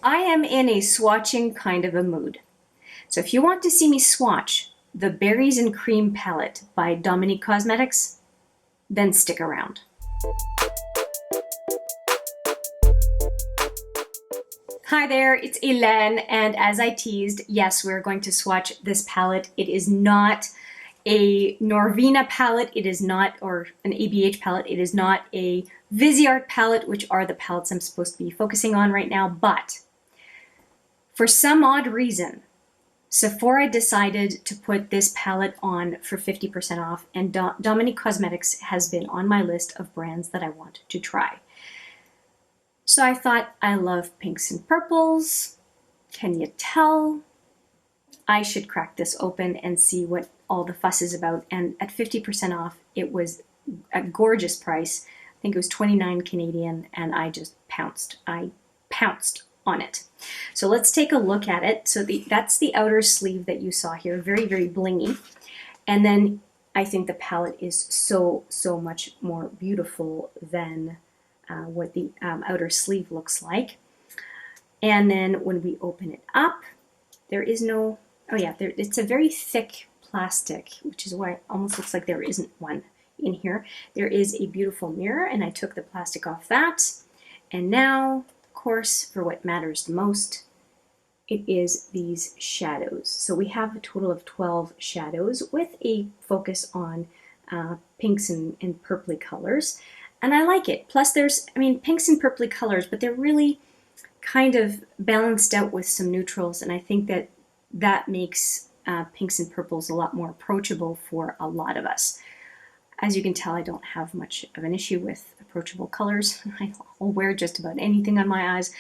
I am in a swatching kind of a mood. So if you want to see me swatch the Berries and Cream palette by Dominique Cosmetics, then stick around. Hi there, it's Hélène, and as I teased, yes, we're going to swatch this palette. It is not a Norvina palette, it is not, or an ABH palette, it is not a Viseart palette, which are the palettes I'm supposed to be focusing on right now, but for some odd reason, Sephora decided to put this palette on for 50% off, and Dominique Cosmetics has been on my list of brands that I want to try. So I thought, I love pinks and purples. Can you tell? I should crack this open and see what all the fuss is about. And at 50% off, it was a gorgeous price. I think it was 29 Canadian, and I just pounced. I pounced on it. So let's take a look at it. So that's the outer sleeve that you saw here, very, very blingy. And then I think the palette is so much more beautiful than what the outer sleeve looks like. And then when we open it up, there is no, oh yeah, it's a very thick plastic, which is why it almost looks like there isn't one in here. There is a beautiful mirror, and I took the plastic off that. And now, course, for what matters the most, it is these shadows. So we have a total of 12 shadows with a focus on pinks and purpley colors, and I like it. Plus there's, I mean, pinks and purpley colors, but they're really kind of balanced out with some neutrals, and I think that makes pinks and purples a lot more approachable for a lot of us. As you can tell, I don't have much of an issue with approachable colors. I'll wear just about anything on my eyes,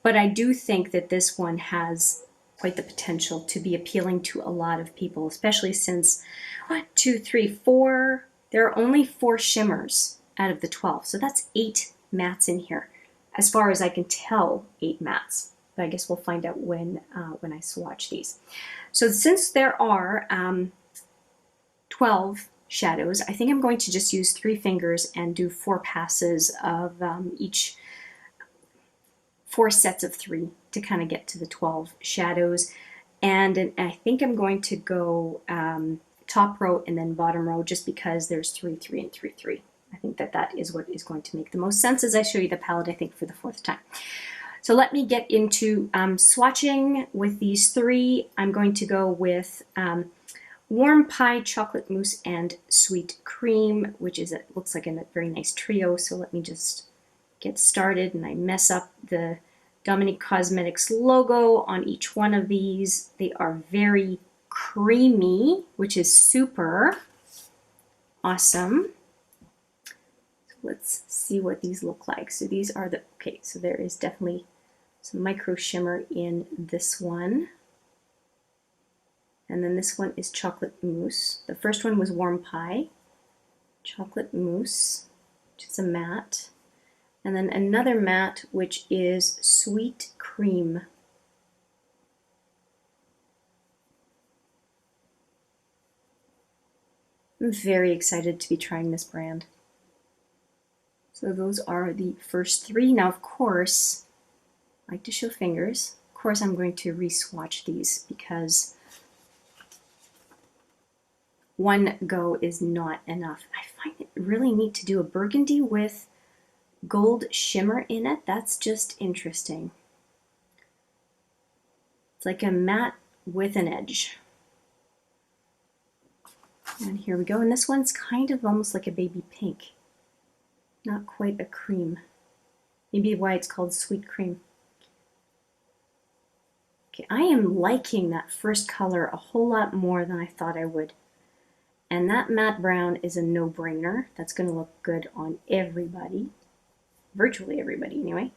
but I do think that this one has quite the potential to be appealing to a lot of people, especially since, 1, 2, 3, 4, there are only 4 shimmers out of the 12, so that's 8 mattes in here. As far as I can tell, 8 mattes, but I guess we'll find out when I swatch these. So since there are 12 shadows, I think I'm going to just use 3 fingers and do 4 passes of each 4 sets of 3 to kind of get to the 12 shadows. And I think I'm going to go top row and then bottom row, just because there's 3, 3, and 3, 3. I think that is what is going to make the most sense as I show you the palette, I think, for the 4th time. So let me get into swatching with these 3. I'm going to go with Warm Pie, Chocolate Mousse, and Sweet Cream, which is, it looks like a very nice trio. So let me just get started, and I mess up the Dominique Cosmetics logo on each one of these. They are very creamy, which is super awesome. So let's see what these look like. So these are the, okay, so there is definitely some micro shimmer in this one. And then this one is Chocolate Mousse. The first one was Warm Pie, Chocolate Mousse, which is a matte. And then another matte, which is Sweet Cream. I'm very excited to be trying this brand. So those are the first 3. Now, of course, I like to show fingers. Of course, I'm going to re-swatch these because one go is not enough. I find it really neat to do a burgundy with gold shimmer in it. That's just interesting. It's like a matte with an edge. And here we go. And this one's kind of almost like a baby pink. Not quite a cream. Maybe why it's called Sweet Cream. Okay, I am liking that first color a whole lot more than I thought I would. And that matte brown is a no-brainer. That's going to look good on everybody. Virtually everybody, anyway.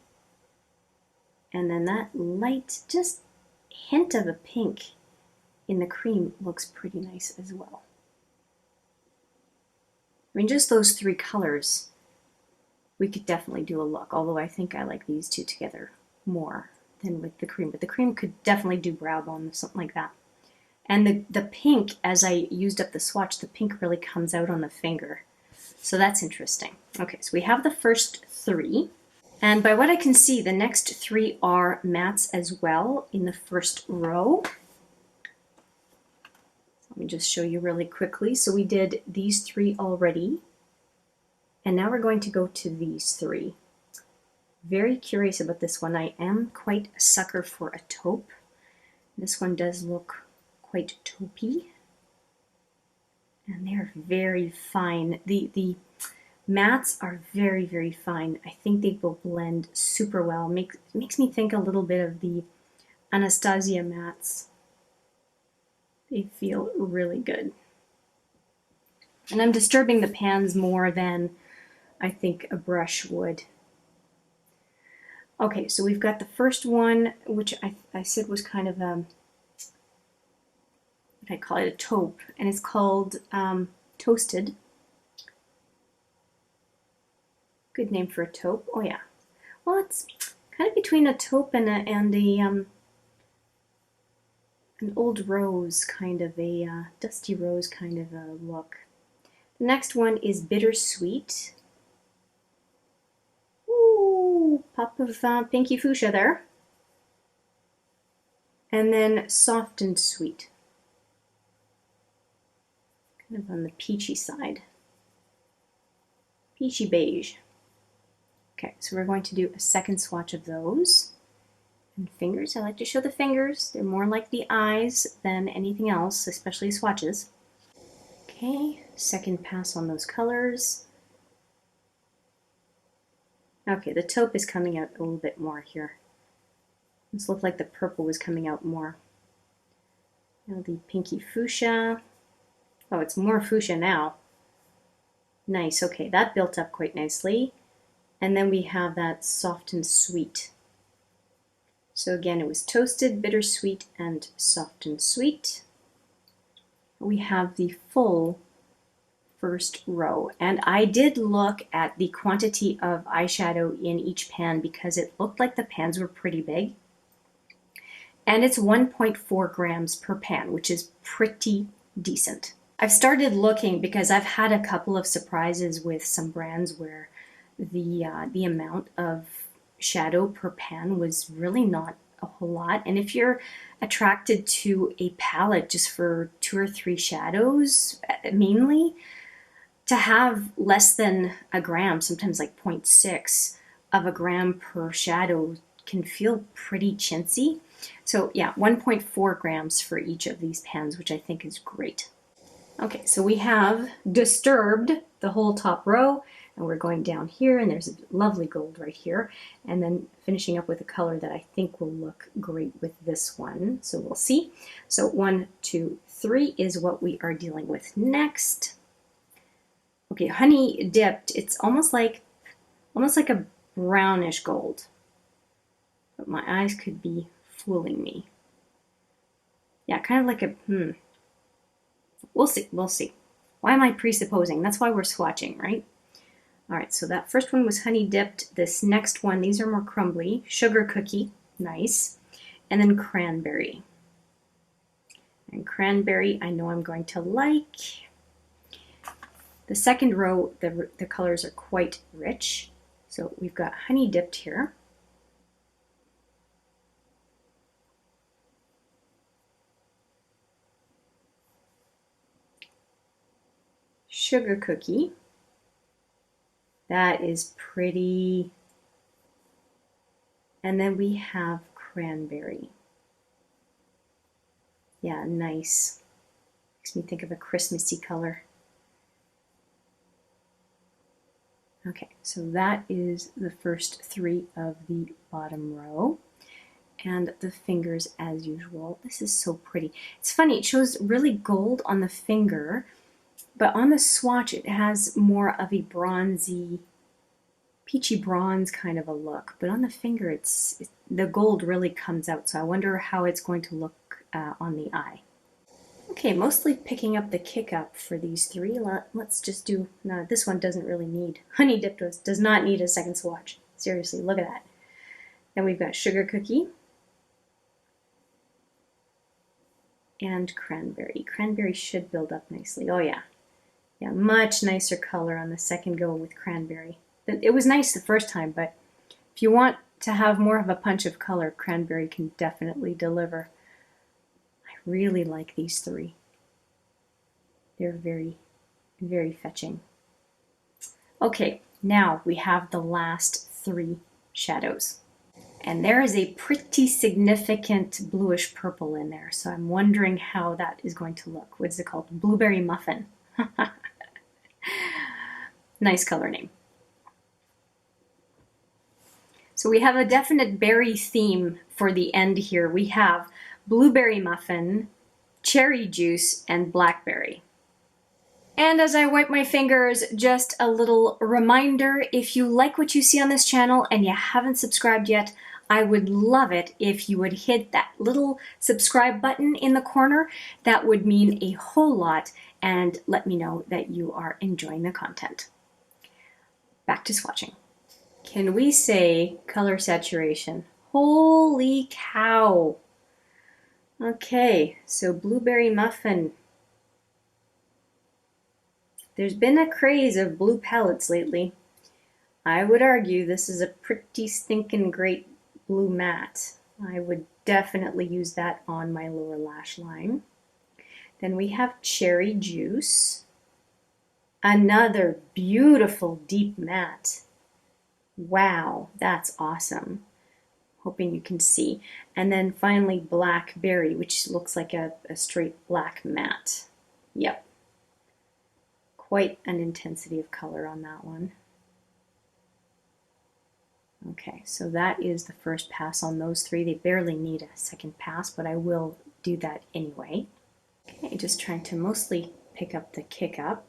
And then that light, just hint of a pink in the cream looks pretty nice as well. I mean, just those 3 colors, we could definitely do a look, although I think I like these 2 together more than with the cream. But the cream could definitely do brow bone or something like that. And the pink, as I used up the swatch, the pink really comes out on the finger. So that's interesting. Okay, so we have the first 3. And by what I can see, the next three are mattes as well in the first row. Let me just show you really quickly. So we did these three already. And now we're going to go to these three. Very curious about this one. I am quite a sucker for a taupe. This one does look quite taupey. And they're very fine. The mattes are very, very fine. I think they will blend super well. Makes me think a little bit of the Anastasia mattes. They feel really good. And I'm disturbing the pans more than I think a brush would. Okay, so we've got the first one, which I said was kind of a, I call it a taupe, and it's called Toasted. Good name for a taupe. Oh yeah. Well, it's kind of between a taupe and an old rose, kind of a dusty rose kind of a look. The next one is Bittersweet. Ooh, pop of pinky fuchsia there. And then Soft and Sweet. Kind of on the peachy side. Peachy beige. Okay, so we're going to do a second swatch of those. And fingers, I like to show the fingers. They're more like the eyes than anything else, especially swatches. Okay, second pass on those colors. Okay, the taupe is coming out a little bit more here. This looked like the purple was coming out more. Now the pinky fuchsia. Oh, it's more fuchsia now. Nice, okay, that built up quite nicely. And then we have that Soft and Sweet. So again, it was Toasted, Bittersweet, and Soft and Sweet. We have the full first row. And I did look at the quantity of eyeshadow in each pan because it looked like the pans were pretty big. And it's 1.4 grams per pan, which is pretty decent. I've started looking because I've had a couple of surprises with some brands where the amount of shadow per pan was really not a whole lot. And if you're attracted to a palette just for 2 or 3 shadows mainly, to have less than a gram, sometimes like 0.6 of a gram per shadow can feel pretty chintzy. So yeah, 1.4 grams for each of these pans, which I think is great. Okay, so we have disturbed the whole top row, and we're going down here, and there's a lovely gold right here, and then finishing up with a color that I think will look great with this one. So we'll see. So 1, 2, 3 is what we are dealing with next. Okay, honey dipped. It's almost like a brownish gold, but my eyes could be fooling me. Yeah, kind of like a We'll see, we'll see. Why am I presupposing? That's why we're swatching, right? All right, so that first one was honey dipped. This next one, these are more crumbly. Sugar cookie, nice. And then cranberry. And cranberry, I know I'm going to like. The second row, the colors are quite rich. So we've got honey dipped here. Sugar cookie. That is pretty. And then we have cranberry. Yeah, nice. Makes me think of a Christmassy color. Okay, so that is the first 3 of the bottom row. And the fingers as usual. This is so pretty. It's funny, it shows really gold on the finger, but on the swatch it has more of a bronzy, peachy bronze kind of a look. But on the finger, the gold really comes out. So I wonder how it's going to look on the eye. Okay, mostly picking up the kick up for these 3. Let's just do, no, this one doesn't really need, honey dipped does not need a second swatch. Seriously, look at that. Then we've got sugar cookie. And cranberry. Cranberry should build up nicely. Oh yeah. Yeah, much nicer color on the second go with cranberry. It was nice the first time, but If you want to have more of a punch of color, cranberry can definitely deliver. I really like these three. They're very, very fetching. Okay, now we have the last three shadows. And there is a pretty significant bluish purple in there, so I'm wondering how that is going to look. What is it called? Blueberry Muffin. Nice color name. So we have a definite berry theme for the end here. We have blueberry muffin, cherry juice, and blackberry. And as I wipe my fingers, just a little reminder, if you like what you see on this channel and you haven't subscribed yet, I would love it if you would hit that little subscribe button in the corner. That would mean a whole lot, and let me know that you are enjoying the content. Back to swatching. Can we say color saturation? Holy cow! Okay, so blueberry muffin. There's been a craze of blue palettes lately. I would argue this is a pretty stinking great blue matte. I would definitely use that on my lower lash line. Then we have cherry juice. Another beautiful deep matte. Wow, that's awesome. Hoping you can see. And then finally blackberry, which looks like a straight black matte. Yep. Quite an intensity of color on that one. Okay, so that is the first pass on those three. They barely need a second pass, but I will do that anyway. Okay, just trying to mostly pick up the kick up.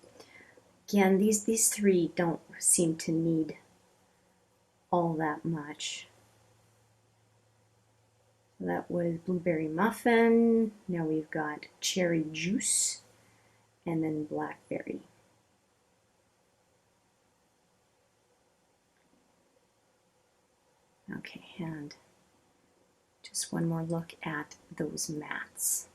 Again, these three don't seem to need all that much. So that was blueberry muffin. Now we've got cherry juice and then blackberry. Okay, and just one more look at those mattes.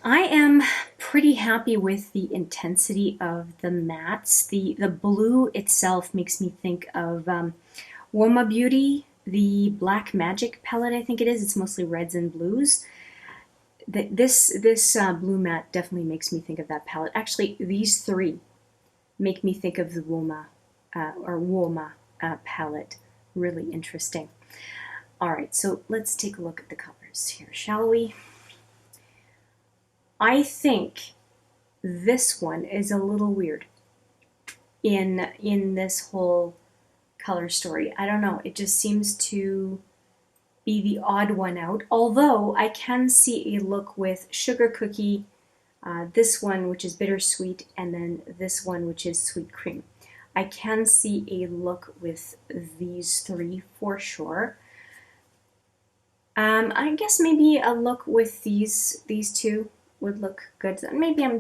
I am pretty happy with the intensity of the mattes. The blue itself makes me think of UOMA Beauty, the Black Magic palette, I think it is. It's mostly reds and blues. This blue matte definitely makes me think of that palette. Actually, these three make me think of the UOMA palette. Really interesting. All right, so let's take a look at the colors here, shall we? I think this one is a little weird in this whole color story. I don't know, it just seems to be the odd one out, although I can see a look with sugar cookie, this one which is bittersweet, and then this one which is sweet cream. I can see a look with these three for sure. I guess maybe a look with these two would look good. Maybe I'm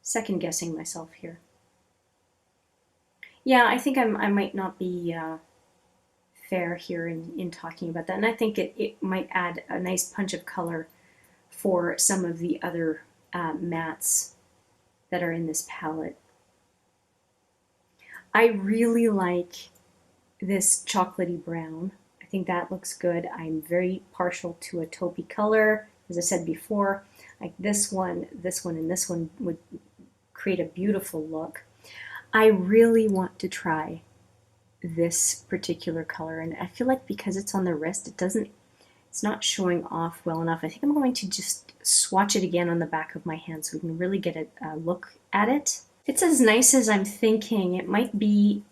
second guessing myself here. Yeah, I think I might not be fair here in talking about that, and I think it might add a nice punch of color for some of the other mattes that are in this palette. I really like this chocolatey brown. I think that looks good. I'm very partial to a taupey color. As I said before, like this one, and this one would create a beautiful look. I really want to try this particular color, and I feel like because it's on the wrist, it's not showing off well enough. I think I'm going to just swatch it again on the back of my hand so we can really get a look at it. If it's as nice as I'm thinking, it might be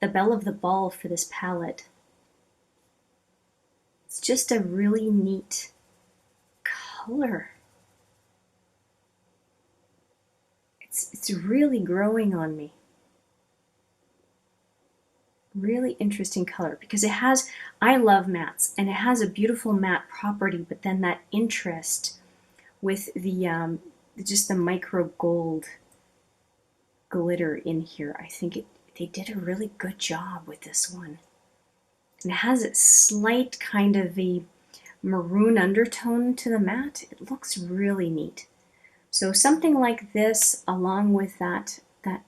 the belle of the ball for this palette. It's just a really neat color. It's really growing on me. Really interesting color because it has, I love mattes, and it has a beautiful matte property, but then that interest with the just the micro gold glitter in here. I think they did a really good job with this one. And it has a slight kind of a maroon undertone to the matte. It looks really neat. So something like this along with that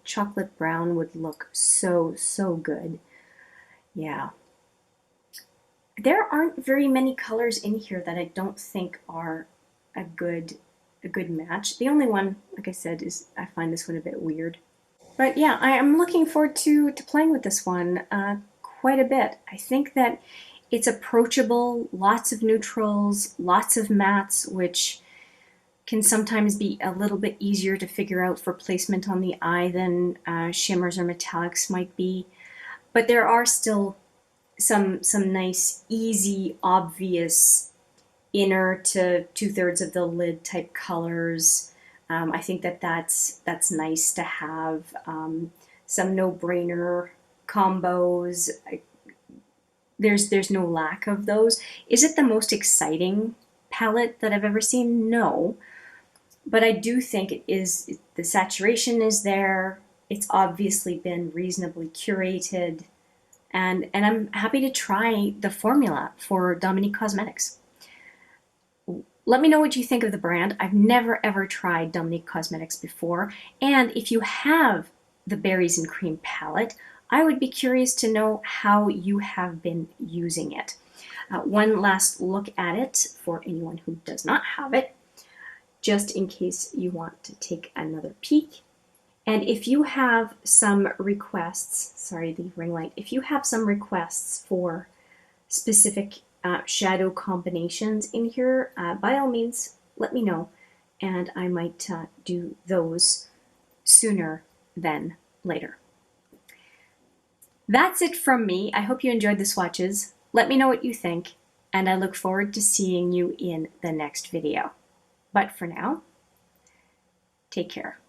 chocolate brown would look so good. Yeah. There aren't very many colors in here that I don't think are a good match. The only one, like I said, is I find this one a bit weird. But yeah, I am looking forward to playing with this one quite a bit. I think that it's approachable, lots of neutrals, lots of mattes, which can sometimes be a little bit easier to figure out for placement on the eye than shimmers or metallics might be. But there are still some nice, easy, obvious inner to 2/3 of the lid type colors. I think that that's nice to have. Some no-brainer combos. There's no lack of those. Is it the most exciting palette that I've ever seen? No. But I do think it is, the saturation is there. It's obviously been reasonably curated. And I'm happy to try the formula for Dominique Cosmetics. Let me know what you think of the brand. I've never ever tried Dominique Cosmetics before. And if you have the Berries and Cream palette, I would be curious to know how you have been using it. One last look at it for anyone who does not have it, just in case you want to take another peek. And if you have some requests, sorry, the ring light, if you have some requests for specific shadow combinations in here, by all means, let me know, and I might do those sooner than later. That's it from me. I hope you enjoyed the swatches. Let me know what you think, and I look forward to seeing you in the next video. But for now, take care.